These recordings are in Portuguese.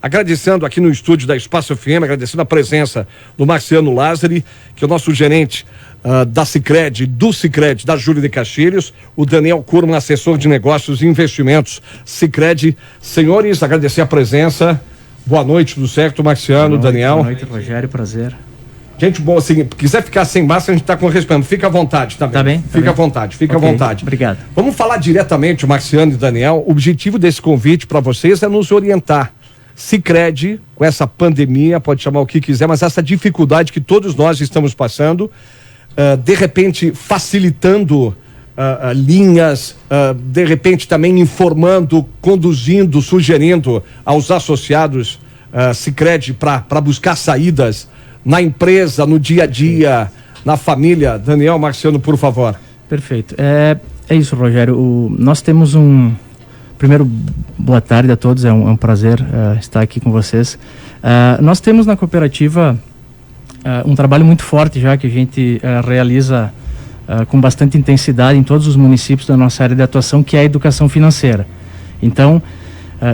agradecendo aqui no estúdio da Espaço FM, agradecendo a presença do Marciano Lázari, que é o nosso gerente da Sicredi, da Júlia de Castilhos, o Daniel Kurman, assessor de negócios e investimentos Sicredi. Senhores, agradecer a presença. Boa noite, tudo certo, Marciano, Daniel? Boa noite, Rogério, prazer. Gente boa, assim, quiser ficar sem máscara, a gente está com respeito. Fica à vontade, tá bem? Tá bem? Fica à vontade, fica à vontade. Obrigado. Vamos falar diretamente, Marciano e Daniel. O objetivo desse convite para vocês é nos orientar. Sicredi, com essa pandemia, pode chamar o que quiser, mas essa dificuldade que todos nós estamos passando, de repente facilitando linhas, de repente também informando, conduzindo, sugerindo aos associados Sicredi para buscar saídas na empresa, no dia a dia, na família. Daniel, Marciano, por favor. Perfeito. É isso, Rogério. Nós temos Primeiro, boa tarde a todos, é um prazer estar aqui com vocês. Nós temos na cooperativa um trabalho muito forte já que a gente realiza com bastante intensidade em todos os municípios da nossa área de atuação, que é a educação financeira. Então,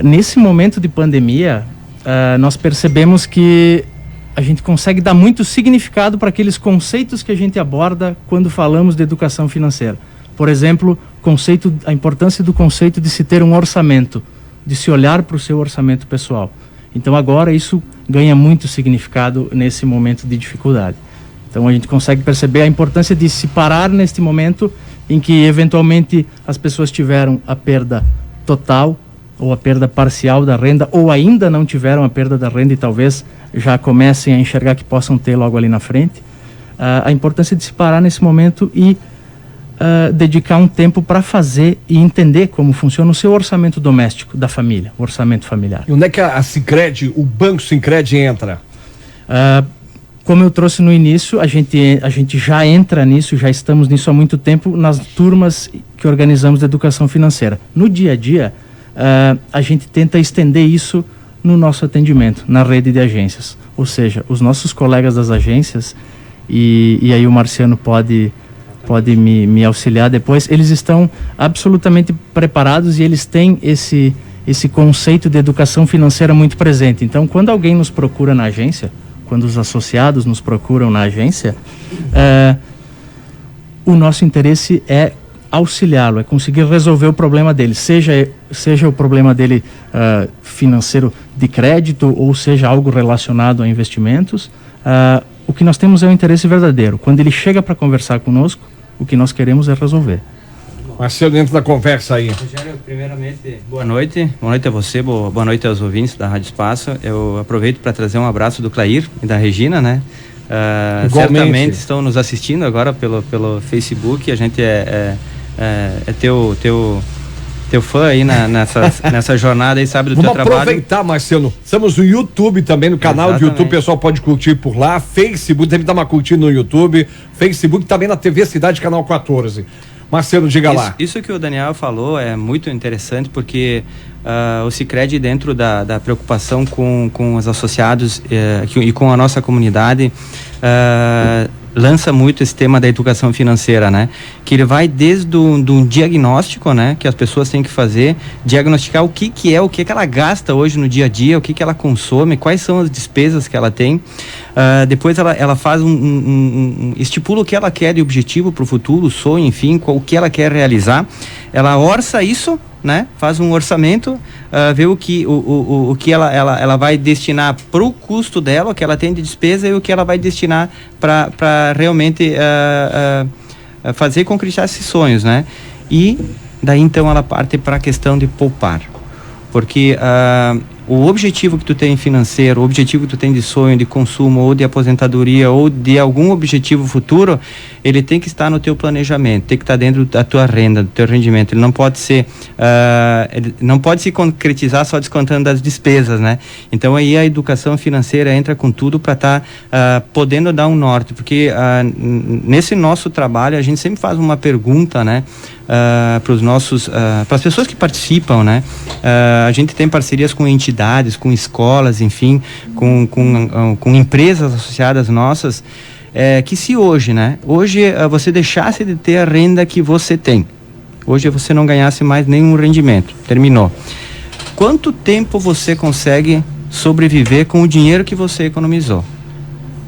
nesse momento de pandemia, nós percebemos que a gente consegue dar muito significado para aqueles conceitos que a gente aborda quando falamos de educação financeira. Por exemplo, a importância do conceito de se ter um orçamento, de se olhar para o seu orçamento pessoal. Então agora isso ganha muito significado nesse momento de dificuldade. Então a gente consegue perceber a importância de se parar neste momento em que eventualmente as pessoas tiveram a perda total ou a perda parcial da renda, ou ainda não tiveram a perda da renda e talvez já comecem a enxergar que possam ter logo ali na frente. A importância de se parar nesse momento e dedicar um tempo para fazer e entender como funciona o seu orçamento doméstico da família, o orçamento familiar. E onde é que a Sicredi, o Banco Sicredi entra? Como eu trouxe no início, a gente já entra nisso, já estamos nisso há muito tempo nas turmas que organizamos de educação financeira. No dia a dia, a gente tenta estender isso no nosso atendimento, na rede de agências. Ou seja, os nossos colegas das agências, e aí o Marciano pode me auxiliar depois, eles estão absolutamente preparados e eles têm esse conceito de educação financeira muito presente. Então, quando alguém nos procura na agência, quando os associados nos procuram na agência, o nosso interesse é auxiliá-lo, é conseguir resolver o problema dele, seja o problema dele financeiro de crédito ou seja algo relacionado a investimentos. O que nós temos é um interesse verdadeiro. Quando ele chega para conversar conosco, o que nós queremos é resolver. Marcelo, dentro da conversa aí. Rogério, primeiramente, boa noite a você, boa noite aos ouvintes da Rádio Espaço. Eu aproveito para trazer um abraço do Clair e da Regina, né? Certamente estão nos assistindo agora pelo Facebook. A gente é teu fã aí nessa jornada aí, sabe do teu trabalho. Vamos aproveitar, Marcelo. Estamos no YouTube também, no canal do YouTube, o pessoal pode curtir por lá. Facebook, deve dar uma curtida no YouTube. Facebook também na TV Cidade, canal 14. Marcelo, diga lá. Isso que o Daniel falou é muito interessante, porque o Sicredi, dentro da preocupação com os associados e com a nossa comunidade, lança muito esse tema da educação financeira, né? Que ele vai desde um diagnóstico, né? Que as pessoas têm que fazer, diagnosticar o que ela gasta hoje no dia a dia, o que ela consome, quais são as despesas que ela tem. Depois ela faz estipula o que ela quer de objetivo para o futuro, o sonho, enfim, o que ela quer realizar. Ela orça isso, né? Faz um orçamento, vê o que ela vai destinar para o custo dela, o que ela tem de despesa e o que ela vai destinar para realmente fazer concretizar esses sonhos, né? E daí então ela parte para a questão de poupar, porque o objetivo que tu tem financeiro, o objetivo que tu tem de sonho, de consumo, ou de aposentadoria, ou de algum objetivo futuro, ele tem que estar no teu planejamento, tem que estar dentro da tua renda, do teu rendimento. Ele não pode ser, ele não pode se concretizar só descontando das despesas, né? Então aí a educação financeira entra com tudo para estar podendo dar um norte, porque nesse nosso trabalho a gente sempre faz uma pergunta, né? Para as pessoas que participam, né? A gente tem parcerias com entidades, com escolas, enfim, com empresas associadas nossas, que se hoje, né? Hoje você deixasse de ter a renda que você tem, hoje você não ganhasse mais nenhum rendimento, terminou. Quanto tempo você consegue sobreviver com o dinheiro que você economizou?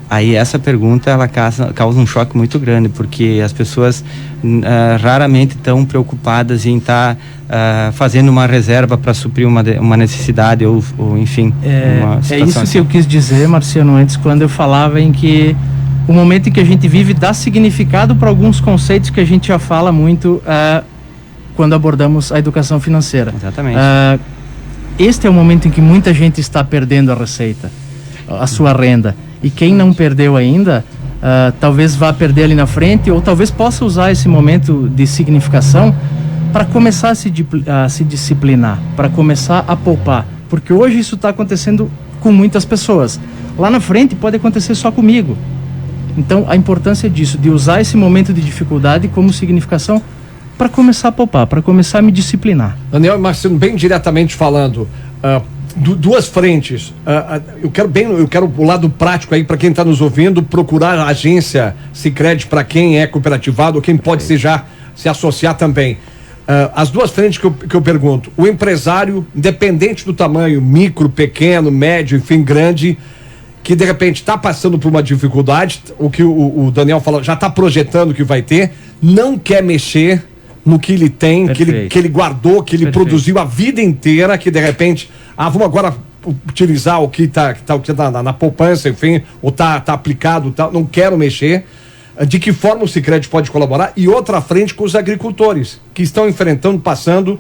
Aí essa pergunta ela causa um choque muito grande, porque as pessoas raramente estão preocupadas em estar fazendo uma reserva para suprir uma necessidade ou enfim, uma situação isso assim. que eu quis dizer, Marciano, antes, quando eu falava em que o momento em que a gente vive dá significado para alguns conceitos que a gente já fala muito quando abordamos a educação financeira. Exatamente. Este é o momento em que muita gente está perdendo a receita, a sua renda. E quem não perdeu ainda, talvez vá perder ali na frente, ou talvez possa usar esse momento de significação para começar a se disciplinar, para começar a poupar. Porque hoje isso está acontecendo com muitas pessoas. Lá na frente pode acontecer só comigo. Então, a importância disso, de usar esse momento de dificuldade como significação para começar a poupar, para começar a me disciplinar. Daniel e Marciano, bem diretamente falando, duas frentes. Eu quero o lado prático aí para quem está nos ouvindo, procurar a agência Sicredi para quem é cooperativado ou quem pode se associar também. As duas frentes que eu pergunto: o empresário, independente do tamanho, micro, pequeno, médio, enfim, grande, que de repente está passando por uma dificuldade, o que o Daniel falou, já está projetando que vai ter, não quer mexer no que ele tem, que ele guardou, que ele produziu a vida inteira, que de repente, vamos agora utilizar o que tá na poupança, enfim, ou tá aplicado, não quero mexer. De que forma o Sicredi pode colaborar? E outra frente com os agricultores, que estão passando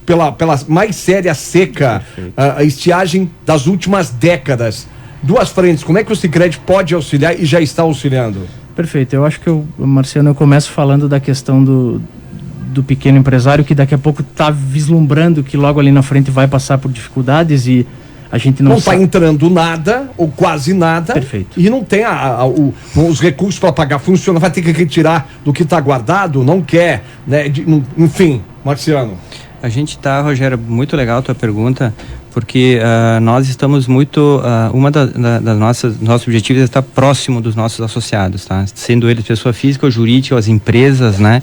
pela mais séria seca, a estiagem das últimas décadas. Duas frentes, como é que o Sicredi pode auxiliar e já está auxiliando? Perfeito, eu acho que Marciano, eu começo falando da questão do pequeno empresário, que daqui a pouco está vislumbrando que logo ali na frente vai passar por dificuldades e a gente não está entrando nada ou quase nada. Perfeito. E não tem os recursos para pagar, funciona, vai ter que retirar do que está guardado, não quer, né? Enfim, Marciano. A gente está, Rogério, muito legal a tua pergunta, porque nós estamos muito, das nossos objetivos é estar próximo dos nossos associados, tá? Sendo eles pessoa física ou jurídica, ou as empresas, né?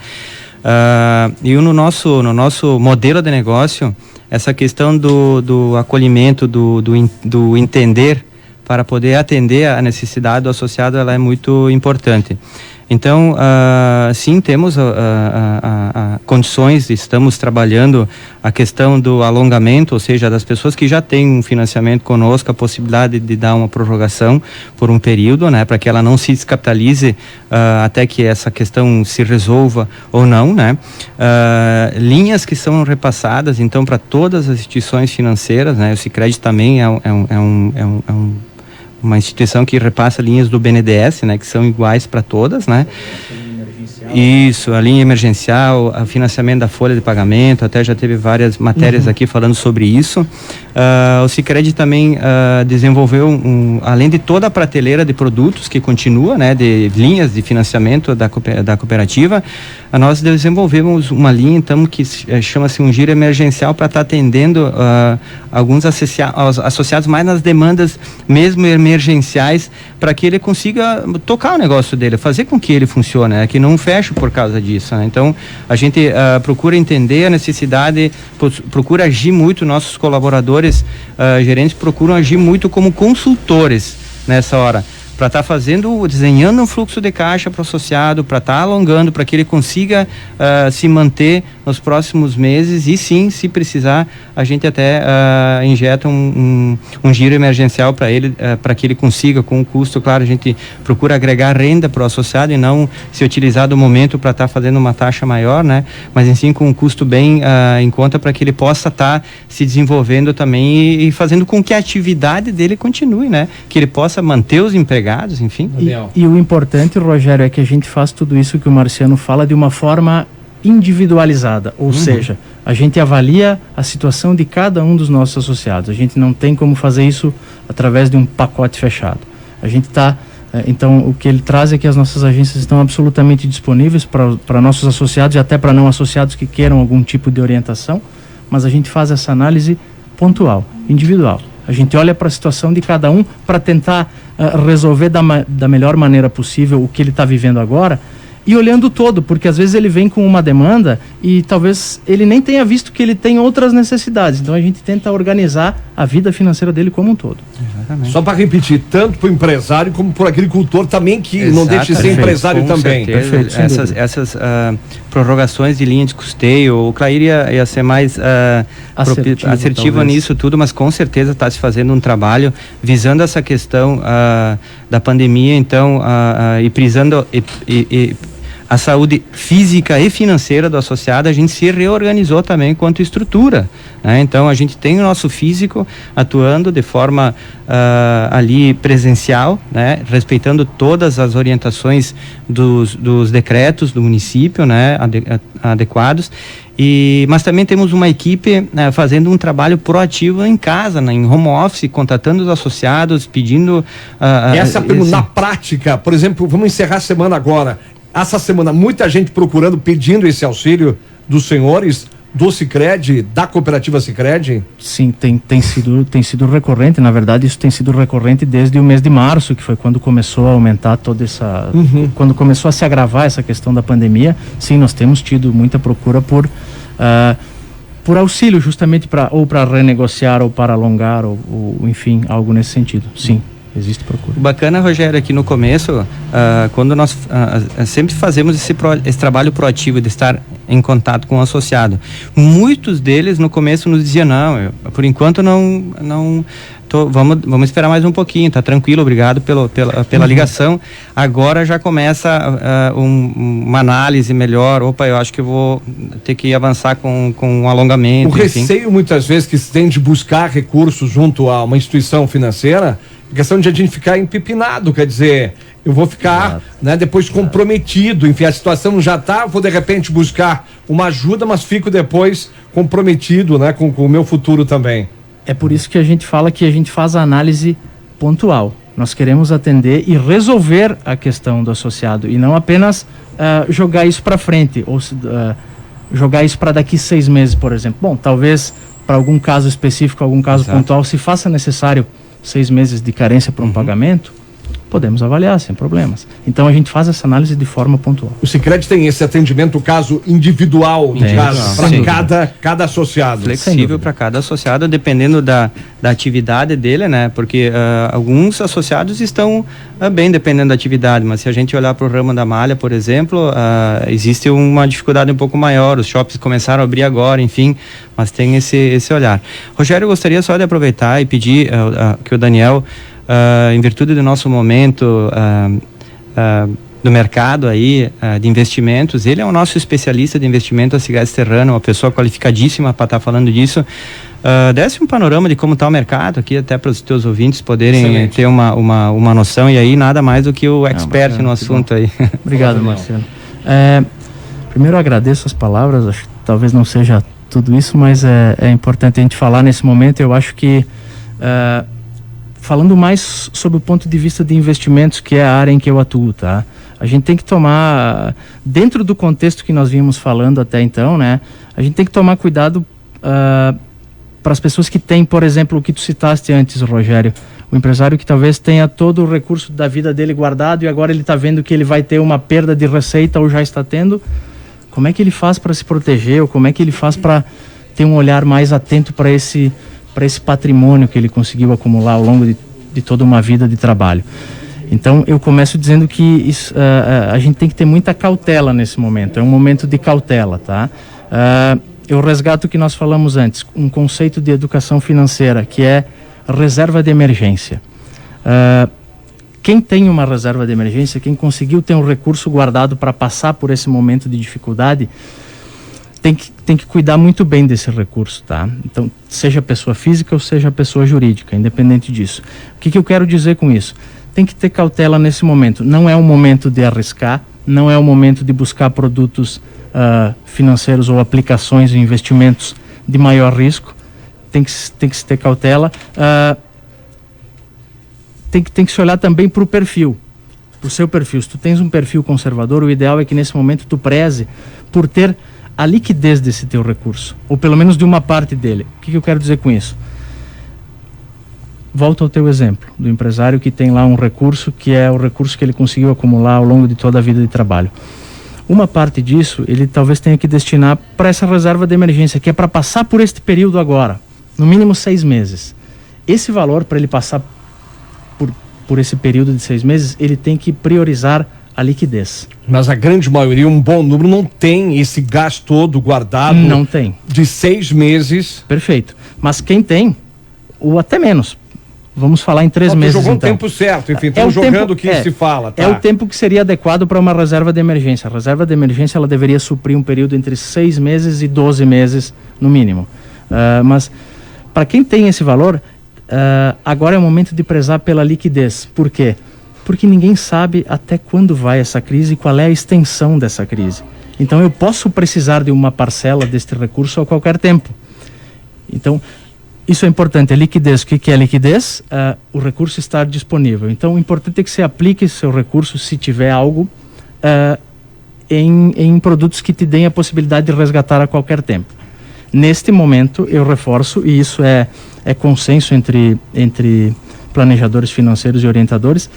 E no nosso modelo de negócio, essa questão do acolhimento, do entender para poder atender a necessidade do associado, ela é muito importante. Então, sim, temos condições, estamos trabalhando a questão do alongamento, ou seja, das pessoas que já têm um financiamento conosco, a possibilidade de dar uma prorrogação por um período, né, para que ela não se descapitalize até que essa questão se resolva ou não, né. Linhas que são repassadas, então, para todas as instituições financeiras, né, o Sicredi também é uma instituição que repassa linhas do BNDES, né, que são iguais para todas, né? Isso, a linha emergencial, o financiamento da folha de pagamento, até já teve várias matérias aqui falando sobre isso. O Sicredi também desenvolveu, além de toda a prateleira de produtos que continua, né, de linhas de financiamento da cooperativa, nós desenvolvemos uma linha, então, que chama-se um giro emergencial para estar atendendo alguns associados mais nas demandas mesmo emergenciais, para que ele consiga tocar o negócio dele, fazer com que ele funcione, né, que não feche por causa disso, né? Então, a gente procura entender a necessidade, procura agir muito, nossos colaboradores, gerentes procuram agir muito como consultores nessa hora, para estar desenhando um fluxo de caixa para o associado, para estar alongando, para que ele consiga se manter nos próximos meses, e sim, se precisar, a gente até injeta um giro emergencial para ele, para que ele consiga, com o custo, claro, a gente procura agregar renda para o associado e não se utilizar do momento para estar fazendo uma taxa maior, né? Mas em sim com um custo bem em conta, para que ele possa estar se desenvolvendo também e fazendo com que a atividade dele continue, né? Que ele possa manter os empregados, enfim. E o importante, Rogério, é que a gente faz tudo isso que o Marciano fala de uma forma individualizada, ou seja, a gente avalia a situação de cada um dos nossos associados. A gente não tem como fazer isso através de um pacote fechado. A gente está, então, o que ele traz é que as nossas agências estão absolutamente disponíveis para nossos associados e até para não associados que queiram algum tipo de orientação, mas a gente faz essa análise pontual, individual. A gente olha para a situação de cada um para tentar resolver da melhor maneira possível o que ele está vivendo agora, e olhando todo, porque às vezes ele vem com uma demanda e talvez ele nem tenha visto que ele tem outras necessidades. Então a gente tenta organizar a vida financeira dele como um todo. Exatamente. Só para repetir, tanto para o empresário como para o agricultor também, que não deixe de ser empresário com também. Certeza. Essas prorrogações de linha de custeio, o Clair ia ser mais assertivo nisso tudo, mas com certeza está se fazendo um trabalho visando essa questão da pandemia, então, e prisando a saúde física e financeira do associado. A gente se reorganizou também quanto estrutura, né? Então a gente tem o nosso físico atuando de forma ali presencial, né? Respeitando todas as orientações dos decretos do município, né? Adequados. Mas também temos uma equipe fazendo um trabalho proativo em casa, né? Em home office, contatando os associados, pedindo... Na prática, por exemplo, vamos encerrar a semana agora. Essa semana, muita gente procurando, pedindo esse auxílio dos senhores do Sicredi, da cooperativa Sicredi? Sim, tem sido recorrente. Na verdade, isso tem sido recorrente desde o mês de março, que foi quando começou a aumentar toda essa... Quando começou a se agravar essa questão da pandemia. Sim, nós temos tido muita procura por auxílio, justamente para renegociar ou para alongar, ou enfim, algo nesse sentido. Sim. Existe procura. Bacana, Rogério, aqui no começo, quando nós sempre fazemos esse trabalho proativo de estar em contato com o associado, muitos deles no começo nos diziam, por enquanto vamos esperar mais um pouquinho, tá tranquilo, obrigado pela ligação. Agora já começa uma análise melhor. Eu acho que eu vou ter que avançar com um alongamento. O receio muitas vezes que se tem de buscar recursos junto a uma instituição financeira, questão de a gente ficar empipinado, quer dizer, eu vou ficar, né, depois comprometido, enfim, a situação já está, vou de repente buscar uma ajuda, mas fico depois comprometido, né, com o meu futuro também. É por isso que a gente fala que a gente faz a análise pontual. Nós queremos atender e resolver a questão do associado e não apenas jogar isso para frente, ou jogar isso para daqui 6 meses, por exemplo. Bom, talvez para algum caso específico, algum caso pontual, se faça necessário 6 meses de carência para um pagamento, podemos avaliar sem problemas. Então a gente faz essa análise de forma pontual. O Sicredi tem esse atendimento, caso individual, para cada associado. Flexível para cada associado, dependendo da atividade dele, né? Porque alguns associados estão bem dependendo da atividade, mas se a gente olhar para o ramo da malha, por exemplo, existe uma dificuldade um pouco maior. Os shoppings começaram a abrir agora, enfim, mas tem esse olhar. Rogério, eu gostaria só de aproveitar e pedir que o Daniel, em virtude do nosso momento do mercado aí, de investimentos, ele é o nosso especialista de investimento a Cigás Terrano, uma pessoa qualificadíssima para estar falando disso. Desse um panorama de como está o mercado aqui, até para os teus ouvintes poderem ter uma noção, e aí nada mais do que o expert no assunto aí. Obrigado, Marcelo. Primeiro eu agradeço as palavras, acho que talvez não seja tudo isso, mas é importante a gente falar nesse momento. Eu acho que falando mais sobre o ponto de vista de investimentos, que é a área em que eu atuo, tá? A gente tem que tomar, dentro do contexto que nós vínhamos falando até então, né? A gente tem que tomar cuidado para as pessoas que têm, por exemplo, o que tu citaste antes, Rogério, o empresário que talvez tenha todo o recurso da vida dele guardado e agora ele está vendo que ele vai ter uma perda de receita ou já está tendo. Como é que ele faz para se proteger, ou como é que ele faz para ter um olhar mais atento para esse patrimônio que ele conseguiu acumular ao longo de toda uma vida de trabalho? Então eu começo dizendo que a gente tem que ter muita cautela nesse momento, é um momento de cautela, tá? Eu resgato o que nós falamos antes, um conceito de educação financeira, que é reserva de emergência. Quem tem uma reserva de emergência, quem conseguiu ter um recurso guardado para passar por esse momento de dificuldade, tem que cuidar muito bem desse recurso, tá? Então, seja pessoa física ou seja pessoa jurídica, independente disso. O que eu quero dizer com isso? Tem que ter cautela nesse momento. Não é o momento de arriscar, não é o momento de buscar produtos financeiros ou aplicações e investimentos de maior risco. Tem que se ter cautela. Tem que se olhar também para o perfil, para o seu perfil. Se tu tens um perfil conservador, o ideal é que nesse momento tu preze por ter a liquidez desse teu recurso, ou pelo menos de uma parte dele. O que eu quero dizer com isso? Volto ao teu exemplo, do empresário que tem lá um recurso, que é o recurso que ele conseguiu acumular ao longo de toda a vida de trabalho. Uma parte disso, ele talvez tenha que destinar para essa reserva de emergência, que é para passar por este período agora, no mínimo 6 meses. esse valor, para ele passar por esse período de 6 meses, ele tem que priorizar a liquidez. Mas a grande maioria, um bom número, não tem esse gás todo guardado. Não tem. De 6 meses. Perfeito. Mas quem tem, ou até menos. Vamos falar em 3 meses, jogou então. um tempo certo, enfim, estamos jogando o que se fala. Tá? É o tempo que seria adequado para uma reserva de emergência. A reserva de emergência ela deveria suprir um período entre 6 meses e 12 meses, no mínimo. Mas, para quem tem esse valor, agora é o momento de prezar pela liquidez. Por quê? Porque ninguém sabe até quando vai essa crise e qual é a extensão dessa crise. Então, eu posso precisar de uma parcela deste recurso a qualquer tempo. Então, isso é importante. A liquidez, o que é liquidez? O recurso estar disponível. Então, o importante é que você aplique seu recurso, se tiver algo, em produtos que te deem a possibilidade de resgatar a qualquer tempo. Neste momento, eu reforço, e isso é consenso entre planejadores financeiros e orientadores,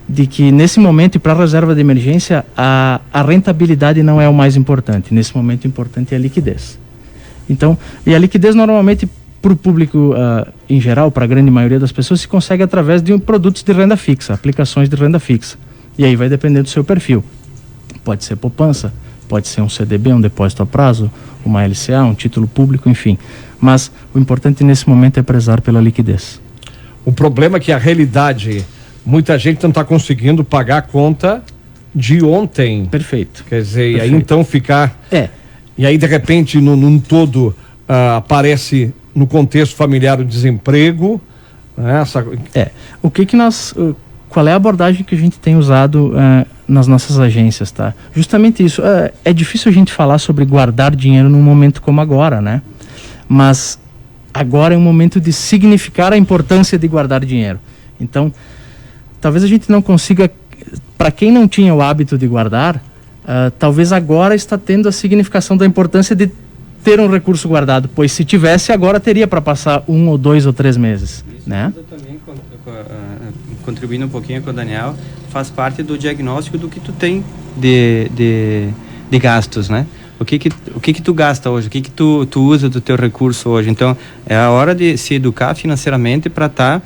de que nesse momento e para a reserva de emergência, a rentabilidade não é o mais importante. Nesse momento, o importante é a liquidez. Então, e a liquidez normalmente para o público em geral, para a grande maioria das pessoas, se consegue através de produtos de renda fixa, aplicações de renda fixa. E aí vai depender do seu perfil. Pode ser poupança, pode ser um CDB, um depósito a prazo, uma LCA, um título público, enfim. Mas o importante nesse momento é prezar pela liquidez. O problema é que a realidade, muita gente não está conseguindo pagar a conta de ontem. Perfeito. Quer dizer, Perfeito. E aí então ficar... E aí, de repente, num todo, aparece no contexto familiar o desemprego. Né? O que nós... Qual é a abordagem que a gente tem usado nas nossas agências, tá? Justamente isso. É difícil a gente falar sobre guardar dinheiro num momento como agora, né? Mas agora é um momento de significar a importância de guardar dinheiro. Então, talvez a gente não consiga... Para quem não tinha o hábito de guardar, talvez agora está tendo a significação da importância de ter um recurso guardado, pois se tivesse, agora teria para passar 1 ou 2 ou 3 meses, né? Também, contribuindo um pouquinho com o Daniel, faz parte do diagnóstico do que tu tem de gastos, né? O que tu gasta hoje, o que tu usa do teu recurso hoje. Então, é a hora de se educar financeiramente para estar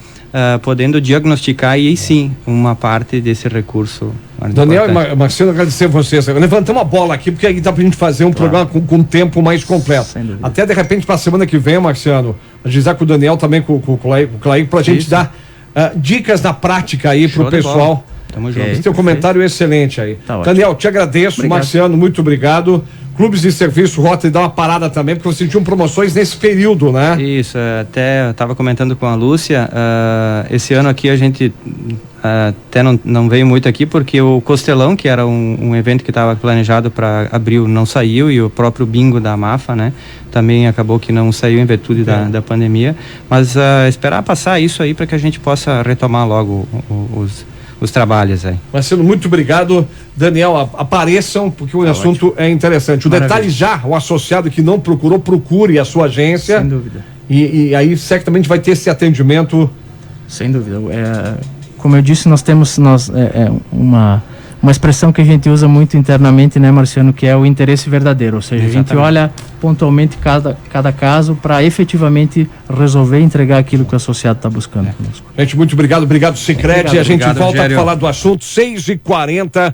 podendo diagnosticar e aí sim, uma parte desse recurso. Daniel e Marciano, agradecer a vocês. Levantamos a bola aqui, porque aí dá pra gente fazer um programa com um tempo mais completo. Até de repente para a semana que vem, Marciano, agilizar com o Daniel, também com o Clay, pra gente dar dicas da prática aí pro pessoal. Tamo junto. Esse teu comentário é excelente aí. Tá Daniel, te agradeço. Obrigado. Marciano, muito obrigado. Clubes de serviço, Rota, dá uma parada também, porque vocês tinham promoções nesse período, né? Isso, até eu estava comentando com a Lúcia, esse ano aqui a gente até não veio muito aqui, porque o Costelão, que era um evento que estava planejado para abril, não saiu, e o próprio bingo da Mafa, né? Também acabou que não saiu em virtude da pandemia, mas esperar passar isso aí para que a gente possa retomar logo os trabalhos aí. Marcelo, muito obrigado. Daniel, apareçam, porque o assunto ótimo. É interessante. O detalhe já, o associado que não procurou, procure a sua agência. Sem dúvida. E aí certamente vai ter esse atendimento. Sem dúvida. Como eu disse, nós temos uma expressão que a gente usa muito internamente, né, Marciano, que é o interesse verdadeiro. Ou seja, exatamente. A gente olha pontualmente cada caso para efetivamente resolver e entregar aquilo que o associado está buscando conosco. Gente, muito obrigado. Obrigado, Sicredi. A gente volta Rogério. a falar do assunto 6h40.